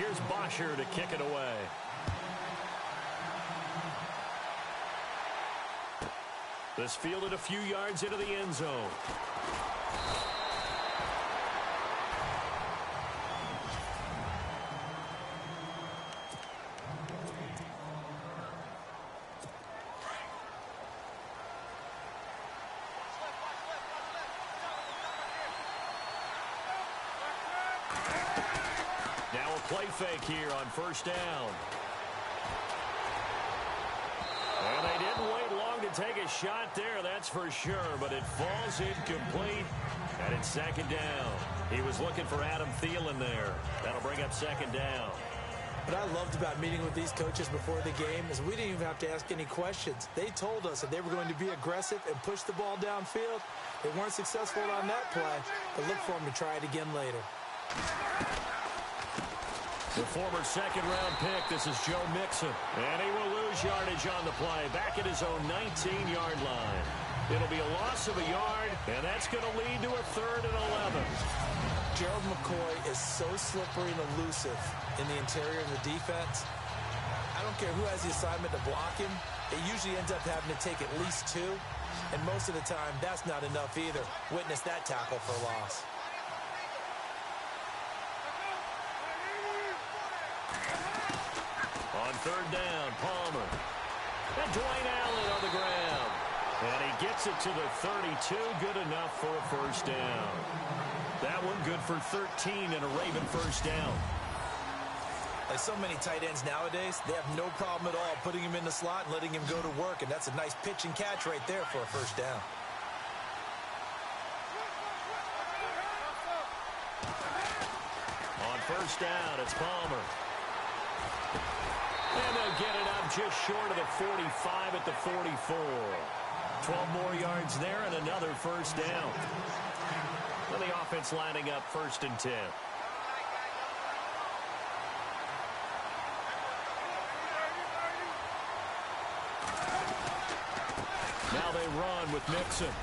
Here's Bosher to kick it away. This fielded a few yards into the end zone. Now a play fake here on first down. And they didn't wait long to take a shot there, that's for sure, but it falls incomplete, and it's second down. He was looking for Adam Thielen there. That'll bring up second down. What I loved about meeting with these coaches before the game is we didn't even have to ask any questions. They told us that they were going to be aggressive and push the ball downfield. They weren't successful on that play, but look for them to try it again later. The former second-round pick, this is Joe Mixon. And he will lose yardage on the play, back at his own 19-yard line. It'll be a loss of a yard, and that's going to lead to a 3rd and 11. Gerald McCoy is so slippery and elusive in the interior of the defense. I don't care who has the assignment to block him. It usually ends up having to take at least 2, and most of the time, that's not enough either. Witness that tackle for loss. On 3rd down, Palmer. And Dwayne Allen on the ground. And he gets it to the 32, good enough for a first down. That one good for 13 and a Raven first down. Like so many tight ends nowadays, they have no problem at all putting him in the slot and letting him go to work, and that's a nice pitch and catch right there for a first down. On first down, it's Palmer. And they'll get it up just short of the 45 at the 44. 12 more yards there and another first down. And the offense lining up 1st and 10. Now they run with Mixon.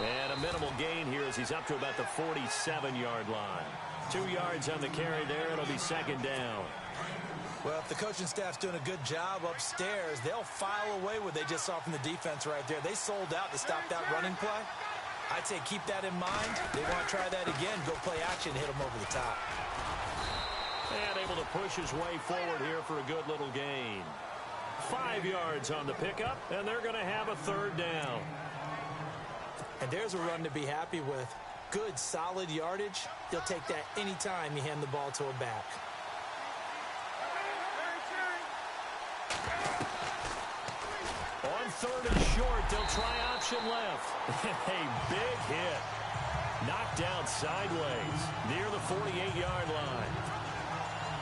And a minimal gain here as he's up to about the 47-yard line. 2 yards on the carry there. It'll be second down. Well, if the coaching staff's doing a good job upstairs, they'll file away what they just saw from the defense right there. They sold out to stop that running play. I'd say keep that in mind. They want to try that again, go play action, hit them over the top. And able to push his way forward here for a good little gain. 5 yards on the pickup, and they're going to have a 3rd down. And there's a run to be happy with. Good, solid yardage. You'll take that anytime you hand the ball to a back. On 3rd and short, they'll try option left. A big hit. Knocked down sideways near the 48-yard line.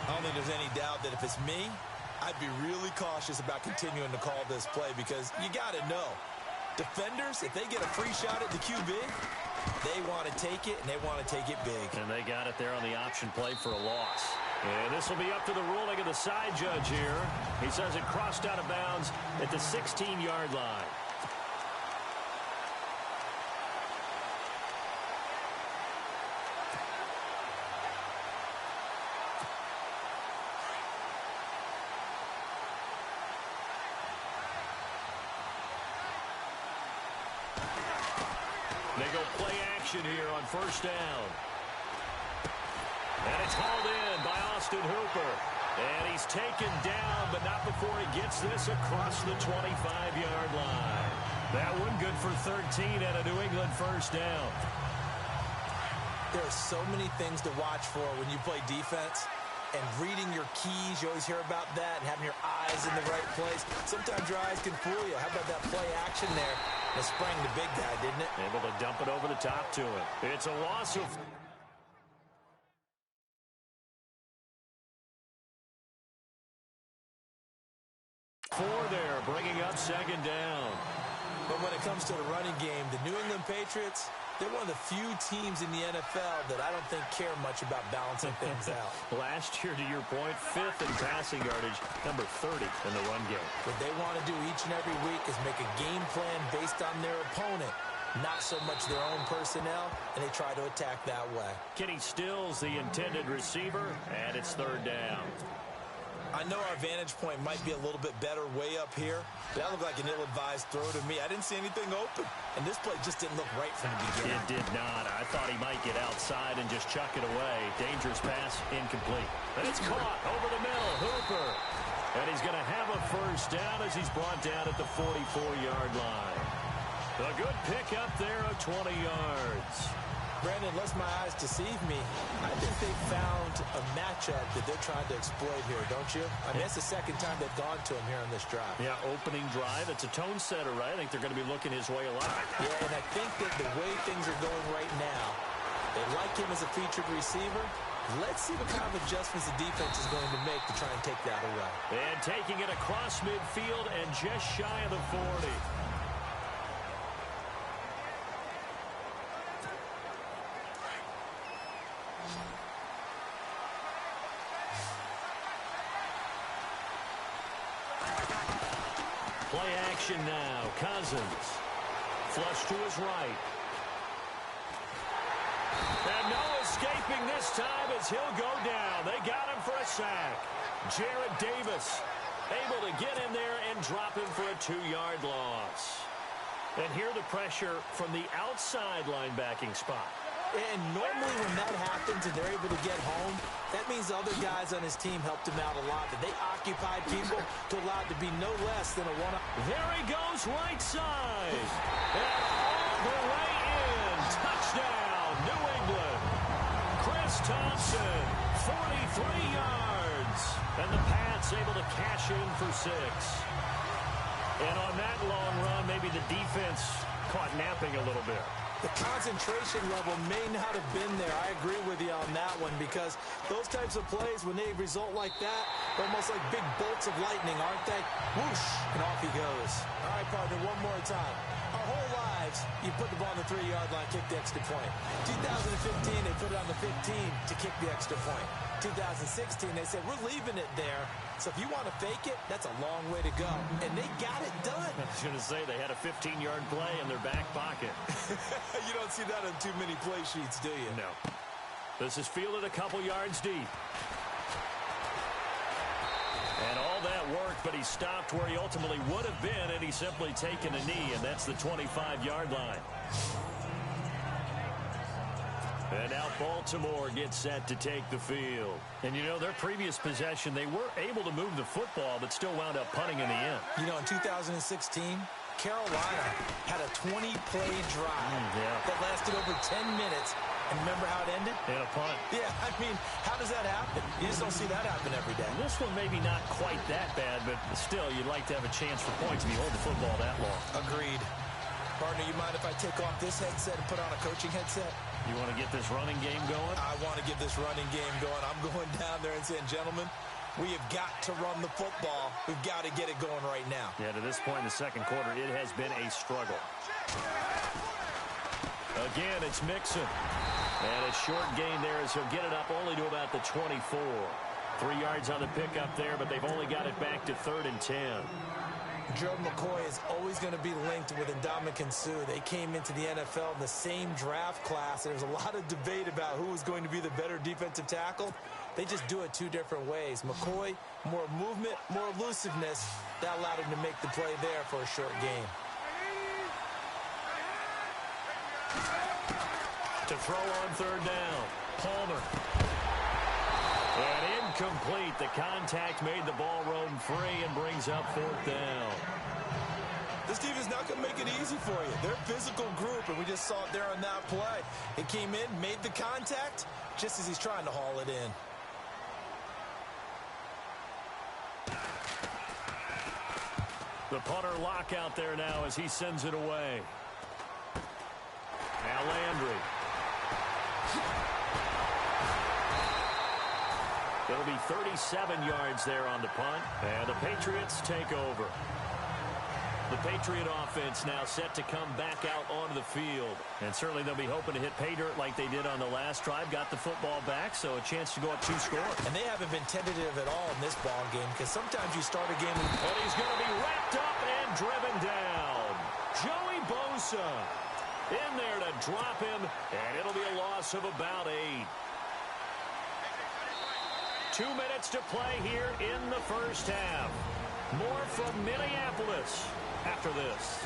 I don't think there's any doubt that if it's me, I'd be really cautious about continuing to call this play because you got to know. Defenders, if they get a free shot at the QB, they want to take it, and they want to take it big. And they got it there on the option play for a loss. And this will be up to the ruling of the side judge here. He says it crossed out of bounds at the 16-yard line. They go play action here on first down. And it's hauled in by Austin Hooper. And he's taken down, but not before he gets this across the 25-yard line. That one good for 13 and a New England first down. There are so many things to watch for when you play defense. And reading your keys, you always hear about that, and having your eyes in the right place. Sometimes your eyes can fool you. How about that play action there? It sprang the big guy, didn't it? Able to dump it over the top to him. It's a loss of... four there, bringing up second down. But when it comes to the running game, the New England Patriots, they're one of the few teams in the NFL that I don't think care much about balancing things out. Last year, to your point, 5th in passing yardage, number 30 in the run game. What they want to do each and every week is make a game plan based on their opponent not so much their own personnel, and they try to attack that way. Kenny Stills, the intended receiver, and it's third down. I know our vantage point might be a little bit better way up here, but that looked like an ill-advised throw to me. I didn't see anything open, and this play just didn't look right from the beginning. It did not. I thought he might get outside and just chuck it away. Dangerous pass, incomplete. And it's caught over the middle. Hooper. And he's going to have a first down as he's brought down at the 44-yard line. A good pick up there of 20 yards. Brandon, unless my eyes deceive me, I think they found a matchup that they're trying to exploit here, don't you? I mean, it's the second time they've gone to him here on this drive. Yeah, opening drive. It's a tone setter, right? I think they're going to be looking his way a lot. Yeah, and I think that the way things are going right now, they like him as a featured receiver. Let's see what kind of adjustments the defense is going to make to try and take that away. And taking it across midfield and just shy of the 40. Play action now. Cousins. Flush to his right. And no escaping this time as he'll go down. They got him for a sack. Jarrett Davis able to get in there and drop him for a 2-yard loss. And here the pressure from the outside linebacking spot. And normally when that happens and they're able to get home, that means other guys on his team helped him out a lot. That they occupied people to allow it to be no less than a one-up. There he goes, right side. And all the way in. Touchdown, New England. Chris Thompson, 43 yards. And the Pats able to cash in for 6. And on that long run, maybe the defense caught napping a little bit. The concentration level may not have been there. I agree with you on that one because those types of plays, when they result like that, they're almost like big bolts of lightning, aren't they? Whoosh, and off he goes. All right, partner, one more time. Our whole lives, you put the ball on the 3-yard line, kick the extra point. 2015, they put it on the 15 to kick the extra point. 2016, they said, we're leaving it there. So if you want to fake it, that's a long way to go. And they got it done. I was going to say, they had a 15-yard play in their back pocket. You don't see that on too many play sheets, do you? No. This is fielded a couple yards deep. And all that worked, but he stopped where he ultimately would have been, and he's simply taken a knee, and that's the 25-yard line. And now Baltimore gets set to take the field. And, you know, their previous possession, they were able to move the football, but still wound up punting in the end. You know, in 2016, Carolina had a 20-play drive that lasted over 10 minutes. And remember how it ended? And a punt. Yeah, I mean, how does that happen? You just don't see that happen every day. This one maybe not quite that bad, but still, you'd like to have a chance for points if you hold the football that long. Agreed. Partner, you mind if I take off this headset and put on a coaching headset? You want to get this running game going? I want to get this running game going. I'm going down there and saying, gentlemen, we have got to run the football. We've got to get it going right now. Yeah, to this point in the second quarter, it has been a struggle. Again, it's Mixon. And a short gain there as he'll get it up only to about the 24. 3 yards on the pickup there, but they've only got it back to 3rd and 10. Gerald McCoy is always going to be linked with Ndamukong Suh. They came into the NFL in the same draft class. There's a lot of debate about who was going to be the better defensive tackle. They just do it 2 different ways. McCoy, more movement, more elusiveness. That allowed him to make the play there for a short gain. To throw on 3rd down, Palmer. And incomplete. The contact made the ball roam free and brings up 4th down. This defense not going to make it easy for you. They're a physical group, and we just saw it there on that play. It came in, made the contact, just as he's trying to haul it in. The punter lock out there now as he sends it away. Now Landry. It'll be 37 yards there on the punt, and the Patriots take over. The Patriot offense now set to come back out onto the field. And certainly they'll be hoping to hit pay dirt like they did on the last drive. Got the football back, so a chance to go up 2 scores. And they haven't been tentative at all in this ball game because sometimes you start a game and he's going to be wrapped up and driven down. Joey Bosa. In there to drop him, and it'll be a loss of about 8. 2 minutes to play here in the first half. More from Minneapolis after this.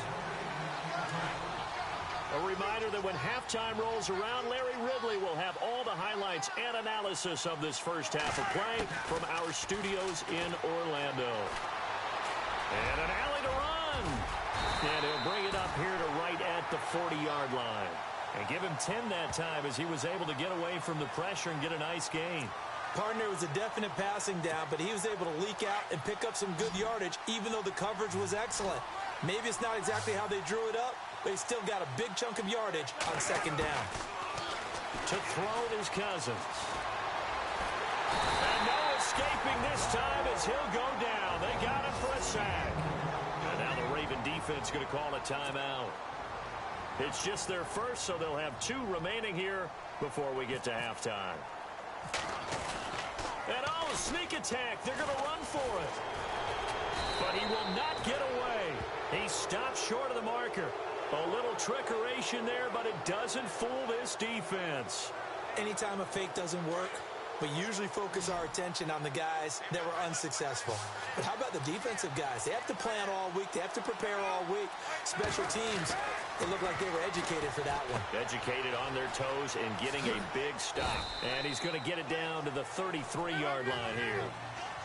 A reminder that when halftime rolls around, Larry Ridley will have all the highlights and analysis of this first half of play from our studios in Orlando. And an alley to run. And he'll bring it up here to right at the 40-yard line. And give him 10 that time as he was able to get away from the pressure and get a nice gain. Partner was a definite passing down, but he was able to leak out and pick up some good yardage, even though the coverage was excellent. Maybe it's not exactly how they drew it up, but he still got a big chunk of yardage on second down. To throw his Cousins. And no escaping this time as he'll go down. They got him for a sack. And now the Raven defense going to call a timeout. It's just their first, so they'll have 2 remaining here before we get to halftime. And oh, sneak attack. They're going to run for it. But he will not get away. He stops short of the marker. A little trickeration there, but it doesn't fool this defense. Anytime a fake doesn't work, we usually focus our attention on the guys that were unsuccessful. But how about the defensive guys? They have to plan all week. They have to prepare all week. Special teams, they look like they were educated for that one. Educated on their toes and getting a big stop. And he's going to get it down to the 33-yard line here.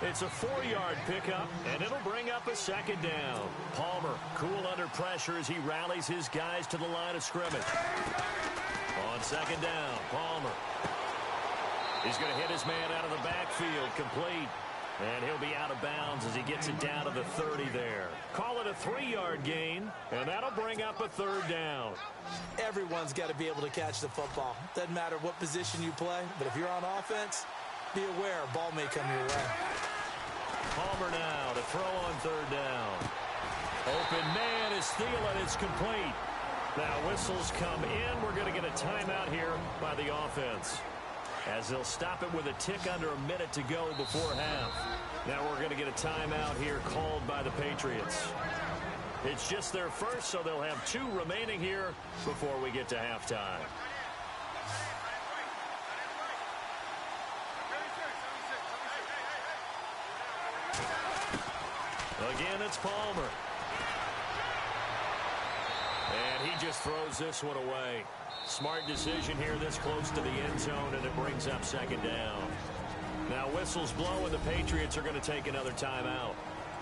It's a 4-yard pickup, and it'll bring up a second down. Palmer, cool under pressure as he rallies his guys to the line of scrimmage. On second down, Palmer. He's going to hit his man out of the backfield, complete. And he'll be out of bounds as he gets it down to the 30 there. Call it a 3-yard gain, and that'll bring up a third down. Everyone's got to be able to catch the football. Doesn't matter what position you play, but if you're on offense, be aware a ball may come your way. Palmer now to throw on third down. Open man is Thielen. It's complete. Now whistles come in. We're going to get a timeout here by the offense, as they'll stop it with a tick under a minute to go before half. Now we're going to get a timeout here called by the Patriots. It's just their first, so they'll have 2 remaining here before we get to halftime. Again, it's Palmer. And he just throws this one away. Smart decision here this close to the end zone, and it brings up second down. Now whistles blow, and the Patriots are going to take another timeout.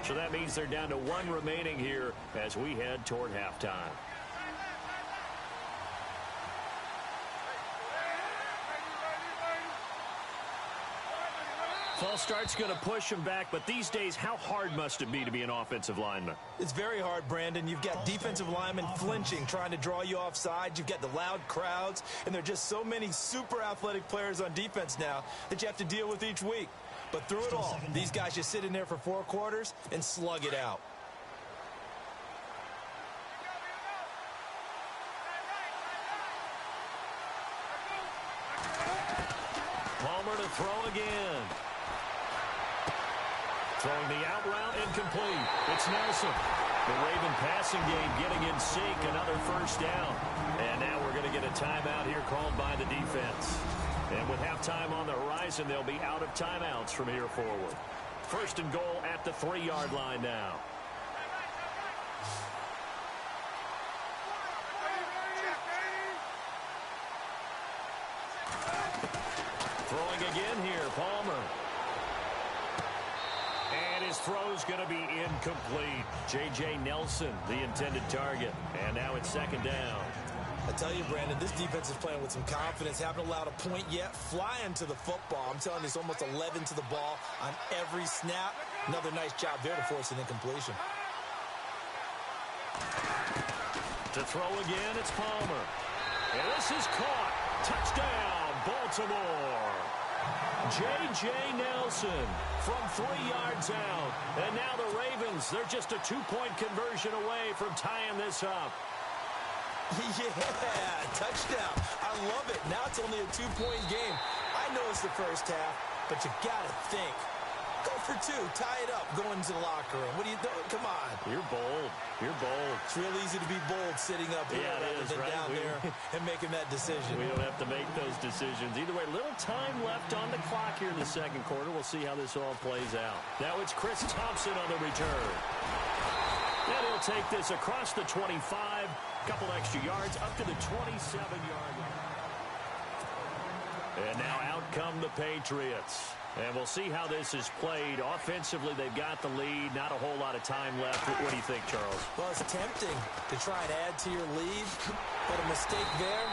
So that means they're down to 1 remaining here as we head toward halftime. False start's going to push him back, but these days, how hard must it be to be an offensive lineman? It's very hard, Brandon. You've got defensive linemen flinching, trying to draw you offside. You've got the loud crowds, and there are just so many super athletic players on defense now that you have to deal with each week. But through it all, these guys just sit in there for 4 quarters and slug it out. Palmer to throw again. Throwing the out route, incomplete. It's Nelson. The Raven passing game getting in sync, another first down. And now we're going to get a timeout here called by the defense. And with halftime on the horizon, they'll be out of timeouts from here forward. First and goal at the 3-yard line now. Throwing again here, Palmer. And his throw's going to be incomplete. J.J. Nelson, the intended target. And now it's second down. I tell you, Brandon, this defense is playing with some confidence. Haven't allowed a point yet. Flying to the football. I'm telling you, it's almost 11 to the ball on every snap. Another nice job there to force an incompletion. To throw again, it's Palmer. And this is caught. Touchdown, Baltimore. J.J. Nelson from 3 yards out. And now the Ravens, they're just a 2-point conversion away from tying this up. Yeah, touchdown. I love it. Now it's only a 2-point game. I know it's the first half, but you got to think Go for two. Tie it up. Go into the locker room. What are you doing? Come on. You're bold. You're bold. It's real easy to be bold sitting up here rather than right? down there and making that decision. We don't have to make those decisions. Either way, little time left on the clock here in the second quarter. We'll see how this all plays out. Now it's Chris Thompson on the return. And he'll take this across the 25. Couple extra yards up to the 27-yard line. And now out come the Patriots. And we'll see how this is played. Offensively, they've got the lead. Not a whole lot of time left. What do you think, Charles? Well, it's tempting to try and add to your lead, but a mistake there,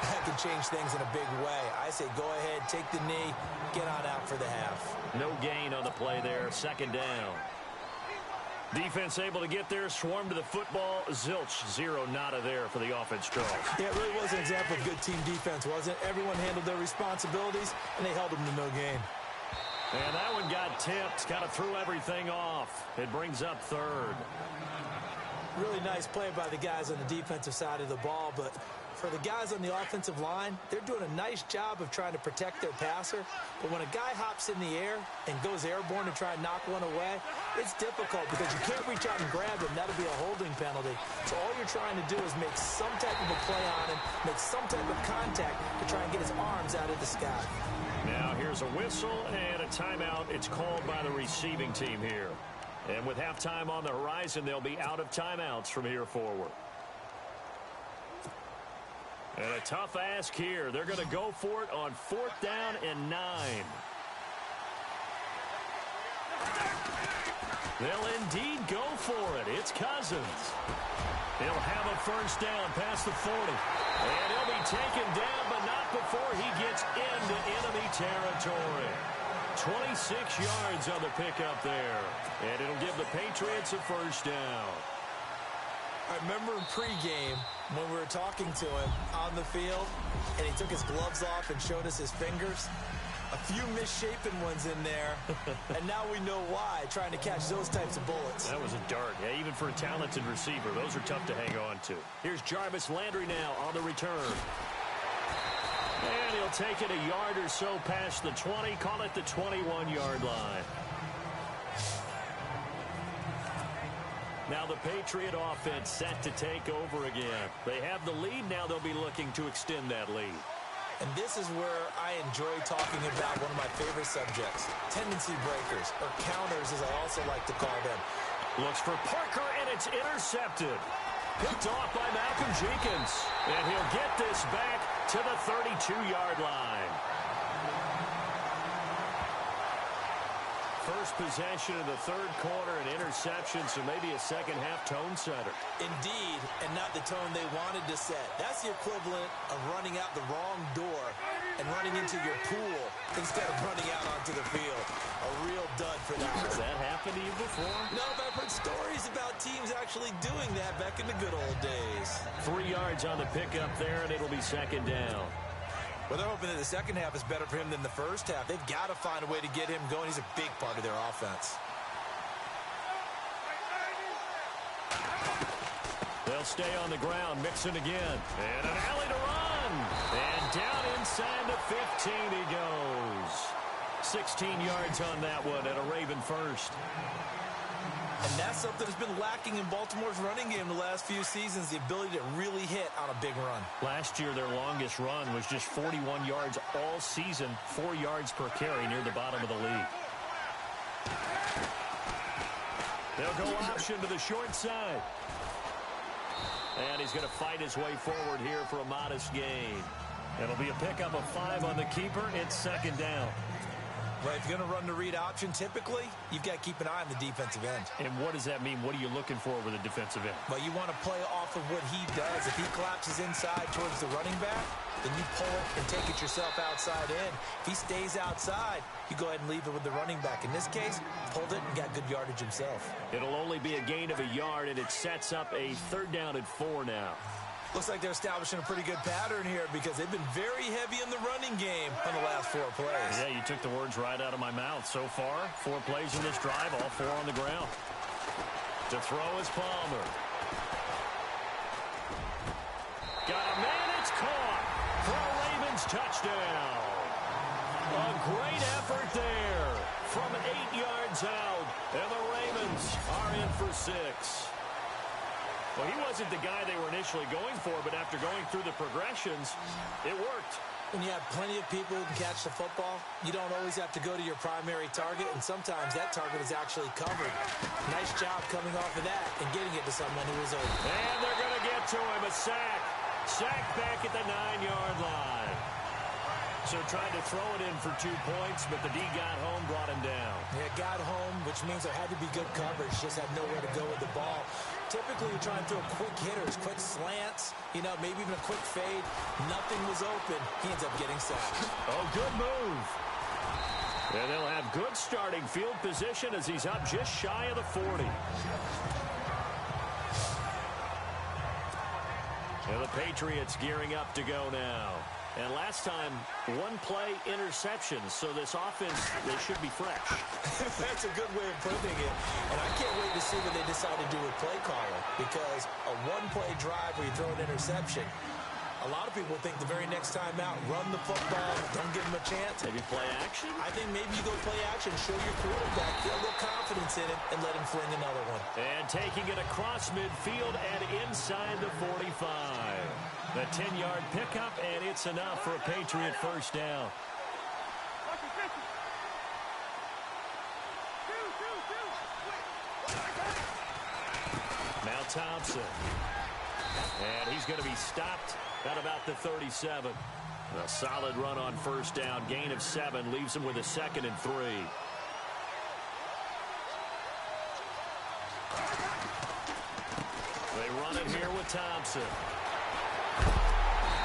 that can change things in a big way. I say go ahead, take the knee, get on out for the half. No gain on the play there. Second down. Defense able to get there, swarm to the football. Zilch, zero, nada there for the offense, Charles. Yeah, it really was an example of good team defense, wasn't it? Everyone handled their responsibilities, and they held them to no gain. And that one got tipped. Kind of threw everything off. It brings up third. Really nice play by the guys on the defensive side of the ball, but for the guys on the offensive line, they're doing a nice job of trying to protect their passer. But when a guy hops in the air and goes airborne to try and knock one away, it's difficult because you can't reach out and grab him. That'll be a holding penalty. So all you're trying to do is make some type of a play on him, make some type of contact to try and get his arms out of the sky. Now here's a whistle and a timeout. It's called by the receiving team here. And with halftime on the horizon, they'll be out of timeouts from here forward. And a tough ask here. They're going to go for it on 4th down and 9. They'll indeed go for it. It's Cousins. He'll have a first down past the 40. And he'll be taken down, but not before he gets into enemy territory. 26 yards on the pickup there. And it'll give the Patriots a first down. I remember in pregame when we were talking to him on the field, and he took his gloves off and showed us his fingers. A few misshapen ones in there, and now we know why, trying to catch those types of bullets. That was a dart. Yeah, even for a talented receiver, those are tough to hang on to. Here's Jarvis Landry now on the return. And he'll take it a yard or so past the 20, call it the 21-yard line. Now the Patriot offense set to take over again. They have the lead. Now they'll be looking to extend that lead. And this is where I enjoy talking about one of my favorite subjects, tendency breakers, or counters as I also like to call them. Looks for Parker, and it's intercepted. Picked off by Malcolm Jenkins. And he'll get this back to the 32-yard line. First possession of the third quarter, an interception, so maybe a second-half tone setter. Indeed, and not the tone they wanted to set. That's the equivalent of running out the wrong door and running into your pool instead of running out onto the field. A real dud for that. Has that happened to you before? No, but I've heard stories about teams actually doing that back in the good old days. 3 yards on the pickup there, and it'll be second down. Well, they're hoping that the second half is better for him than the first half. They've got to find a way to get him going. He's a big part of their offense. They'll stay on the ground. Mixon again. And an alley to run. And down inside the 15 he goes. 16 yards on that one and a Raven first. And that's something that's been lacking in Baltimore's running game the last few seasons, the ability to really hit on a big run. Last year, their longest run was just 41 yards all season, 4 yards per carry near the bottom of the league. They'll go option to the short side. And he's going to fight his way forward here for a modest gain. It'll be a pickup of 5 on the keeper. It's second down. Well, if you're going to run the read option, typically, you've got to keep an eye on the defensive end. And what does that mean? What are you looking for with a defensive end? Well, you want to play off of what he does. If he collapses inside towards the running back, then you pull it and take it yourself outside in. If he stays outside, you go ahead and leave it with the running back. In this case, pulled it and got good yardage himself. It'll only be a gain of a yard, and it sets up a 3rd down and 4 now. Looks like they're establishing a pretty good pattern here because they've been very heavy in the running game on the last 4 plays. Yeah, you took the words right out of my mouth. So far, 4 plays in this drive, all 4 on the ground. To throw is Palmer. Got a man, it's caught for a Ravens touchdown. A great effort there from 8 yards out. And the Ravens are in for 6. Well, he wasn't the guy they were initially going for, but after going through the progressions, it worked. When you have plenty of people who can catch the football, you don't always have to go to your primary target, and sometimes that target is actually covered. Nice job coming off of that and getting it to someone who was open. And they're going to get to him. A sack. Sack back at the 9-yard line. So tried to throw it in for 2 points, but the D got home, brought him down. Yeah, got home, which means there had to be good coverage. Just had nowhere to go with the ball. Typically, you're trying to throw quick hitters, quick slants, maybe even a quick fade. Nothing was open. He ends up getting sacked. Oh, good move. And they'll have good starting field position as he's up just shy of the 40. And the Patriots gearing up to go now. And last time, 1-play interception. So this offense, they should be fresh. That's a good way of putting it. And I can't wait to see what they decide to do with play calling. Because a 1-play drive where you throw an interception, a lot of people think the very next time out, run the football, don't give them a chance. Maybe play action? I think maybe you go play action, show your quarterback, get a little confidence in it, and let him fling another one. And taking it across midfield and inside the 45. The 10-yard pickup, and it's enough for a Patriot first down. Now Thompson. And he's going to be stopped at about the 37. A solid run on first down. Gain of 7 leaves him with a 2nd and 3. They run it here with Thompson.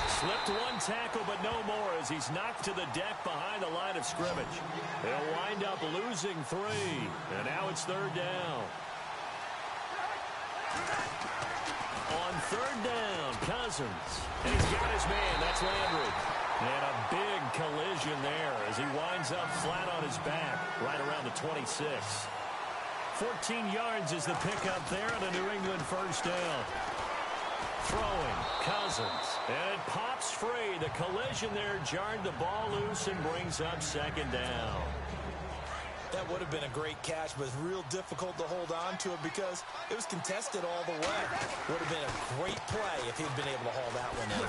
Slipped 1 tackle, but no more as he's knocked to the deck behind the line of scrimmage. They'll wind up losing 3. And now it's 3rd down. On 3rd down, Cousins. And he's got his man. That's Landry. And a big collision there as he winds up flat on his back right around the 26. 14 yards is the pickup there on a New England first down. Throwing, Cousins. And it pops free. The collision there jarred the ball loose and brings up 2nd down. That would have been a great catch, but it's real difficult to hold on to it because it was contested all the way. Would have been a great play if he'd been able to haul that one in.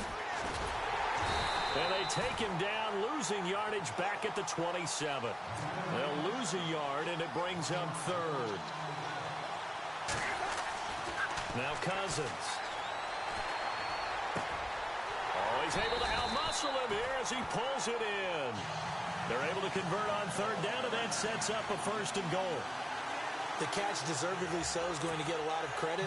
And they take him down, losing yardage back at the 27. They'll lose a yard, and it brings up 3rd. Now Cousins. Oh, he's able to outmuscle him here as he pulls it in. They're able to convert on 3rd down, and that sets up a 1st and goal. The catch, deservedly so, is going to get a lot of credit,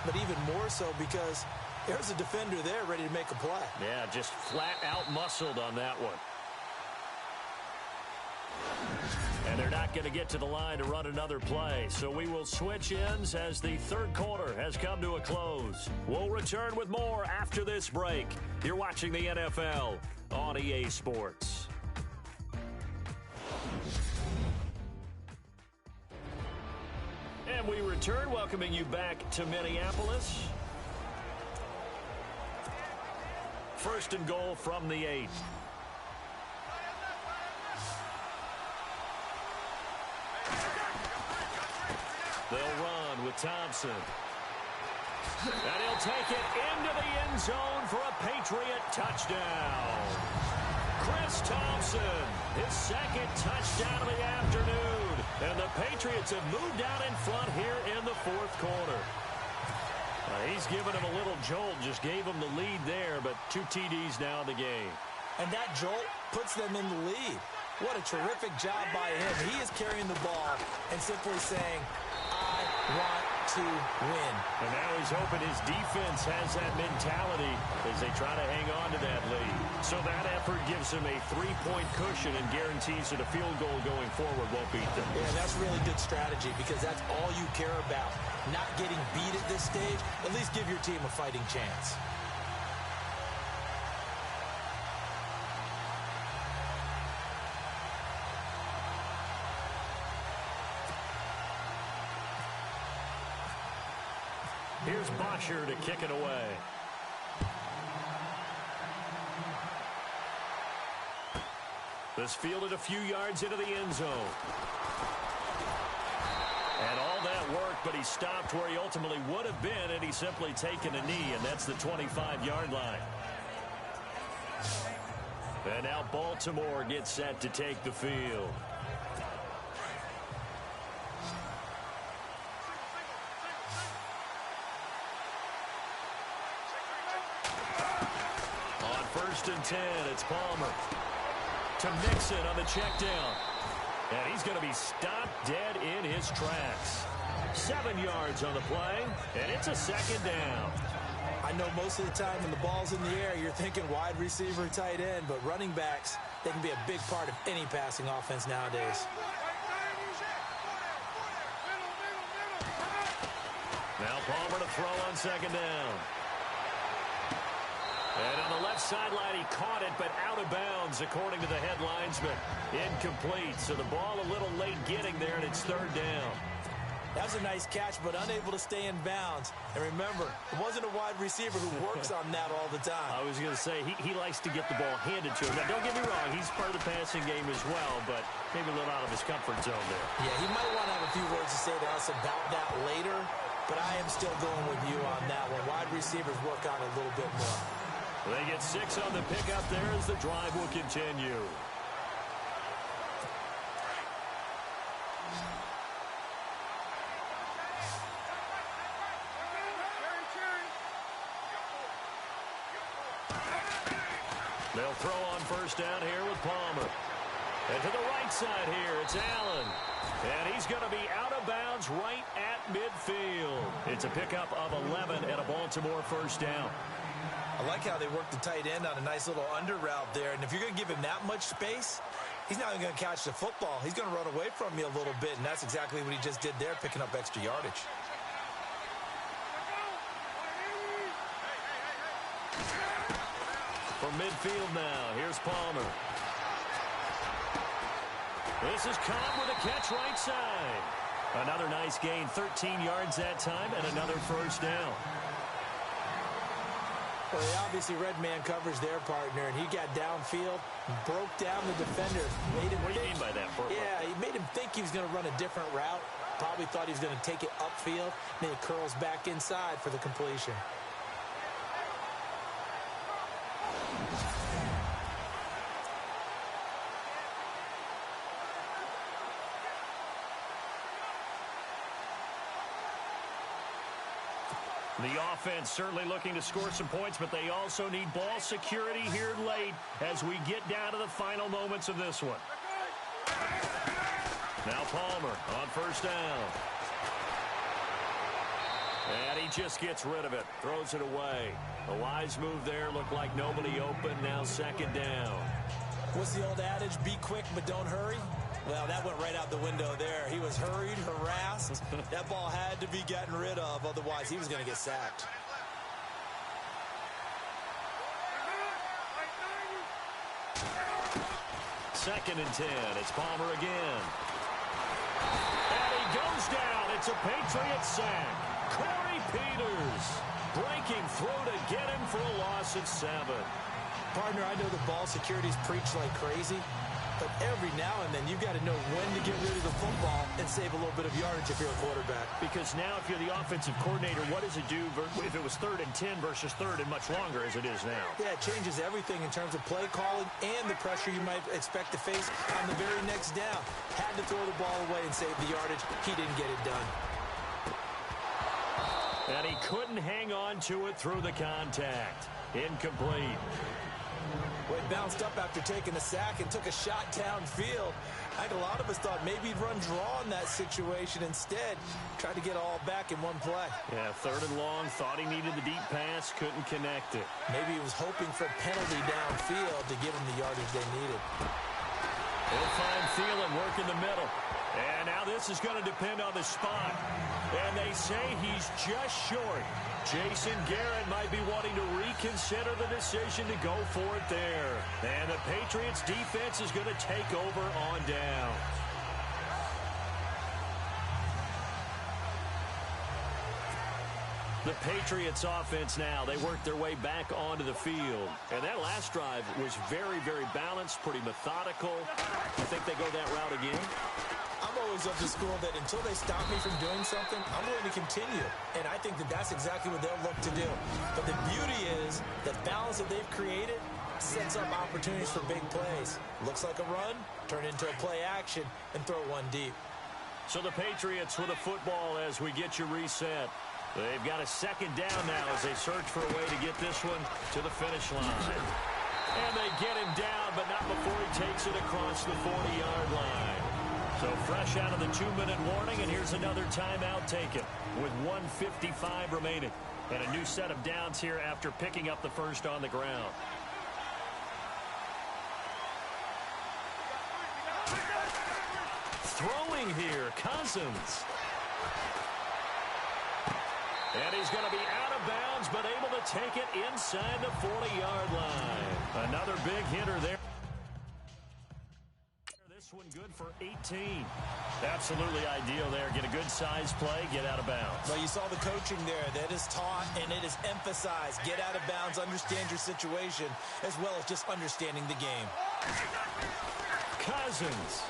but even more so because there's a defender there ready to make a play. Yeah, just flat out muscled on that one. And they're not going to get to the line to run another play, so we will switch ends as the 3rd quarter has come to a close. We'll return with more after this break. You're watching the NFL on EA Sports. And we return, welcoming you back to Minneapolis. 1st and goal from the 8. They'll run with Thompson. And he'll take it into the end zone for a Patriot touchdown. Chris Thompson, his 2nd touchdown of the afternoon. And the Patriots have moved out in front here in the 4th quarter. He's given him a little jolt, just gave him the lead there, but 2 TDs now in the game. And that jolt puts them in the lead. What a terrific job by him. He is carrying the ball and simply saying, I want to win. And now he's hoping his defense has that mentality as they try to hang on to that lead. So that effort gives him a 3-point cushion and guarantees that a field goal going forward won't beat them. Yeah, that's really good strategy because that's all you care about. Not getting beat at this stage. At least give your team a fighting chance. Here's Bosher to kick it away. The Just fielded a few yards into the end zone. And all that work, but he stopped where he ultimately would have been, and he's simply taken a knee, and that's the 25-yard line. And now Baltimore gets set to take the field. On 1st and 10, it's Palmer to Mixon on the check down. And he's going to be stopped dead in his tracks. 7 yards on the play, and it's a second down. I know most of the time when the ball's in the air, you're thinking wide receiver, tight end, but running backs, they can be a big part of any passing offense nowadays. Now Palmer to throw on second down. And on the left sideline, he caught it, but out of bounds, according to the head linesman. Incomplete, so the ball a little late getting there, and it's 3rd down. That was a nice catch, but unable to stay in bounds. And remember, it wasn't a wide receiver who works on that all the time. I was going to say, he likes to get the ball handed to him. Now, don't get me wrong, he's part of the passing game as well, but maybe a little out of his comfort zone there. Yeah, he might want to have a few words to say to us about that later, but I am still going with you on that one. Wide receivers work on it a little bit more. They get 6 on the pickup there as the drive will continue. They'll throw on 1st down here with Palmer. And to the right side here, it's Allen. And he's going to be out of bounds right at midfield. It's a pickup of 11 and a Baltimore 1st down. I like how they work the tight end on a nice little under route there. And if you're going to give him that much space, he's not even going to catch the football. He's going to run away from you a little bit, and that's exactly what he just did there, picking up extra yardage. From midfield now, here's Palmer. This is Cobb with a catch right side. Another nice gain, 13 yards that time, and another 1st down. Well, they obviously read man coverage their partner, and he got downfield, broke down the defender. Made him what do you mean by that, Burko? Yeah, he made him think he was going to run a different route. Probably thought he was going to take it upfield. Then he curls back inside for the completion. The offense certainly looking to score some points, but they also need ball security here late as we get down to the final moments of this one. Now Palmer on 1st down. And he just gets rid of it, throws it away. A wise move there, looked like nobody open, now 2nd down. What's the old adage, be quick but don't hurry? Well, that went right out the window there. He was hurried, harassed. That ball had to be gotten rid of, otherwise he was going to get sacked. Second and 10, it's Palmer again. And he goes down. It's a Patriot sack. Corey Peters breaking through to get him for a loss of 7. Partner, I know the ball security's preached like crazy, but every now and then you've got to know when to get rid of the football and save a little bit of yardage if you're a quarterback. Because now if you're the offensive coordinator, what does it do if it was 3rd and 10 versus 3rd and much longer as it is now? Yeah, it changes everything in terms of play calling and the pressure you might expect to face on the very next down. Had to throw the ball away and save the yardage. He didn't get it done. And he couldn't hang on to it through the contact. Incomplete. Well, he bounced up after taking a sack and took a shot downfield. I think a lot of us thought maybe he'd run draw in that situation. Instead, tried to get all back in one play. Yeah, 3rd and long, thought he needed the deep pass, couldn't connect it. Maybe he was hoping for a penalty downfield to give him the yardage they needed. He'll find Thielen work in the middle. And now this is going to depend on the spot. And they say he's just short. Jason Garrett might be wanting to reconsider the decision to go for it there. And the Patriots defense is going to take over on down. The Patriots offense now, they work their way back onto the field. And that last drive was very, very balanced, pretty methodical. You think they go that route again? I'm always of the school that until they stop me from doing something, I'm willing to continue. And I think that that's exactly what they'll look to do. But the beauty is that balance that they've created sets up opportunities for big plays. Looks like a run, turn into a play action, and throw one deep. So the Patriots with a football as we get you reset. They've got a second down now as they search for a way to get this one to the finish line. And they get him down, but not before he takes it across the 40-yard line. So fresh out of the 2-minute warning, and here's another timeout taken with 1:55 remaining. And a new set of downs here after picking up the first on the ground. Throwing here, Cousins. And he's going to be out of bounds, but able to take it inside the 40-yard line. Another big hitter there. This one good for 18. Absolutely ideal there. Get a good size play, get out of bounds. Well, you saw the coaching there. That is taught and it is emphasized. Get out of bounds, understand your situation, as well as just understanding the game. Cousins.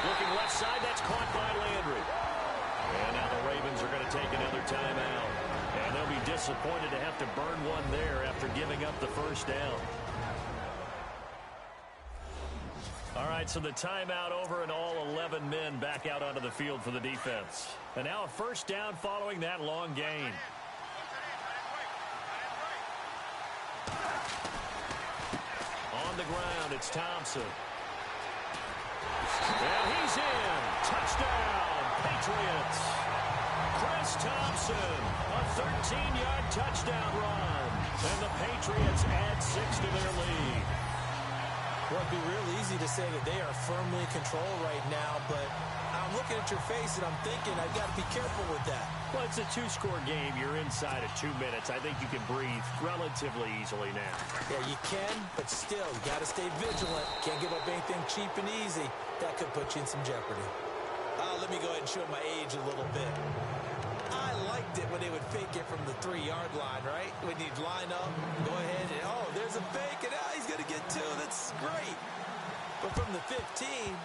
Looking left side, that's caught by Landry. And now the Ravens are going to take another timeout. And they'll be disappointed to have to burn one there after giving up the first down. All right, so the timeout over and all 11 men back out onto the field for the defense. And now a first down following that long gain. On the ground, it's Thompson. And he's in. Touchdown, Patriots. Chris Thompson, a 13-yard touchdown run. And the Patriots add 6 to their lead. Well, it'd be real easy to say that they are firmly in control right now, but I'm looking at your face and I'm thinking I've got to be careful with that. Well, it's a 2-score game. You're inside of 2 minutes. I think you can breathe relatively easily now. Yeah, you can, but still, you got to stay vigilant. Can't give up anything cheap and easy. That could put you in some jeopardy. Let me go ahead and show my age a little bit. I liked it when they would fake it from the 3-yard line, right? When you'd line up, go ahead, and oh, there's a fake, and he's going to get 2. That's great. But from the 15,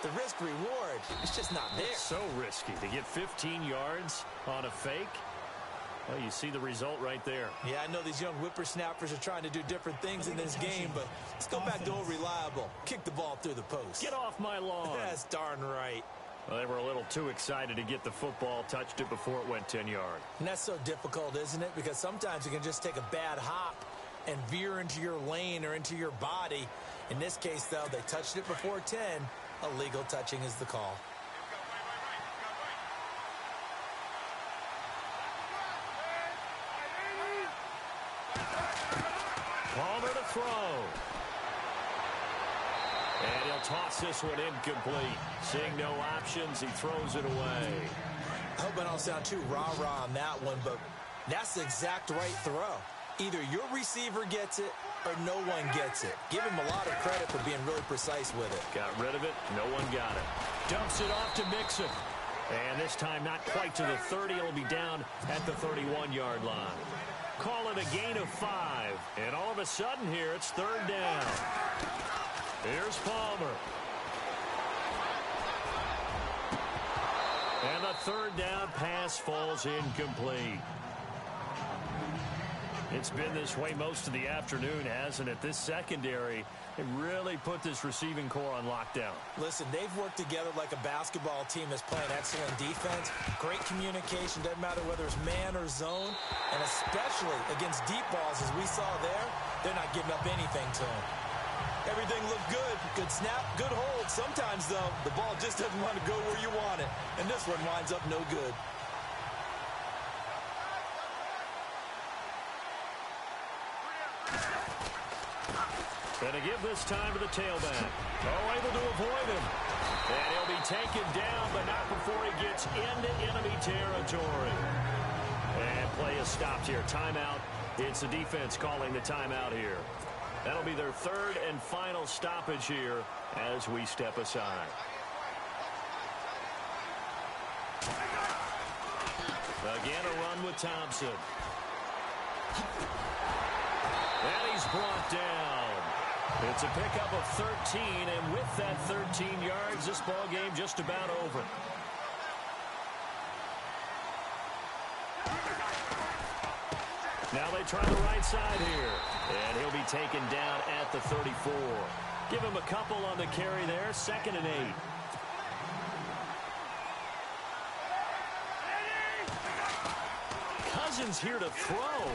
the risk-reward, it's just not there. It's so risky to get 15 yards on a fake. Well, you see the result right there. Yeah, I know these young whippersnappers are trying to do different things in this game, but let's go back to old reliable. Kick the ball through the post. Get off my lawn. That's darn right. Well, they were a little too excited to get the football, touched it before it went 10 yards. And that's so difficult, isn't it? Because sometimes you can just take a bad hop and veer into your lane or into your body. In this case, though, they touched it before 10. Illegal touching is the call. Palmer to throw. And he'll toss this one incomplete. Seeing no options, he throws it away. I hope I don't sound too rah-rah on that one, but that's the exact right throw. Either your receiver gets it or no one gets it. Give him a lot of credit for being really precise with it. Got rid of it. No one got it. Dumps it off to Mixon. And this time not quite to the 30. It'll be down at the 31-yard line. Call it a gain of 5. And all of a sudden here, it's third down. Here's Palmer. And the third down pass falls incomplete. It's been this way most of the afternoon, hasn't it? This secondary, it really put this receiving core on lockdown. Listen, they've worked together like a basketball team that's playing excellent defense. Great communication, doesn't matter whether it's man or zone. And especially against deep balls, as we saw there, they're not giving up anything to them. Everything looked good. Good snap, good hold. Sometimes, though, the ball just doesn't want to go where you want it. And this one winds up no good. Going to give this time to the tailback. Oh, able to avoid him. And he'll be taken down, but not before he gets into enemy territory. And play is stopped here. Timeout. It's the defense calling the timeout here. That'll be their third and final stoppage here as we step aside. Again, a run with Thompson. And he's brought down. It's a pickup of 13, and with that 13 yards, this ball game just about over. Now they try the right side here, and he'll be taken down at the 34. Give him a couple on the carry there, 2nd and 8. Cousins here to throw.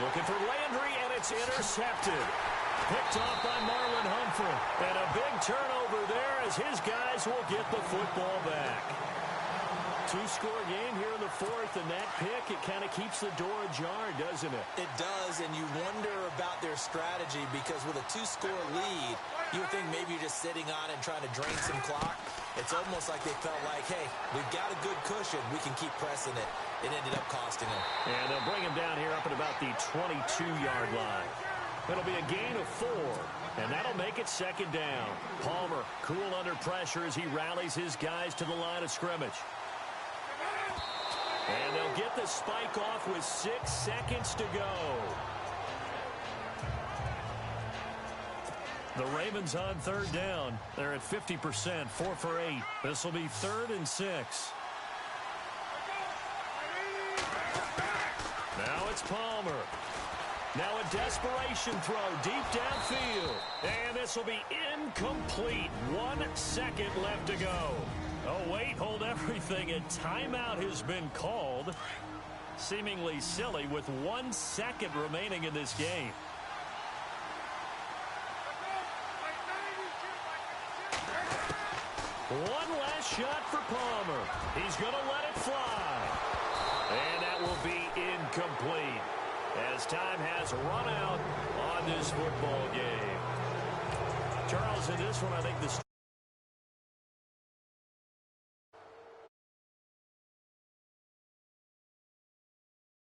Looking for Landry, and it's intercepted. Picked off by Marlon Humphrey. And a big turnover there as his guys will get the football back. 2-score game here in the 4th, and that pick, it kind of keeps the door ajar, doesn't it? It does, and you wonder about their strategy because with a 2-score lead, you would think maybe you're just sitting on it and trying to drain some clock. It's almost like they felt like, hey, we've got a good cushion. We can keep pressing it. It ended up costing them. And they'll bring him down here up at about the 22-yard line. It'll be a gain of 4, and that'll make it 2nd down. Palmer cool under pressure as he rallies his guys to the line of scrimmage. And they'll get the spike off with 6 seconds to go. The Ravens on 3rd down. They're at 50%, 4 for 8. This will be 3rd and 6. Now it's Palmer. Now a desperation throw deep downfield. And this will be incomplete. 1 second left to go. Oh, wait, hold everything. A timeout has been called. Seemingly silly with 1 second remaining in this game. One last shot for Palmer. He's going to let it fly. And that will be incomplete as time has run out on this football game. Charles, in this one, I think the